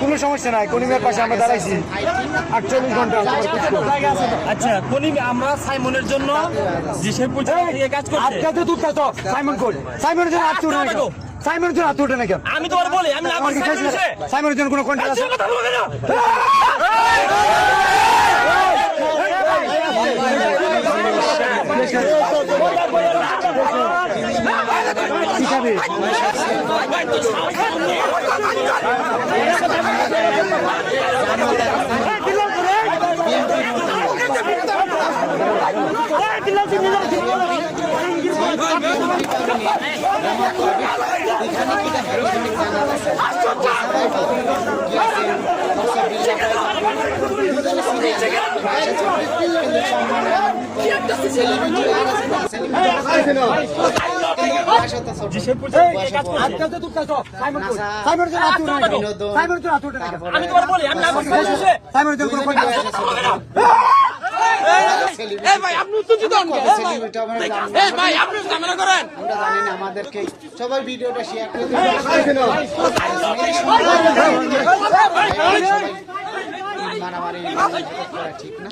কোনো সমস্যা নাই, কনিমের পাশে আমরা দাঁড়াইছি 48 ঘন্টা। আচ্ছা কনিম আমরা সাইমনের জন্য যে সে কাজ করছে আজকে তুই তো সাইমন কোড সাইমনের জন্য আত্মুট না কেন? সাইমনের জন্য আত্মুট না কেন? আমি তোমার বলি আমি আমার কি সাইমনের জন্য কোনো কন্ট্রাক্ট আছে? শিখাবে আমি তোমার বলি আমি সাইমনের জন্য কোনো কন্ট্রাক্ট আছে? ভাই আপনি উত্তেজিত হন ভাই আপনি ঝামেলা করেন আমরা জানি না, আমাদেরকে সবাই ভিডিওটা শেয়ার করে মারামারি ঠিক না।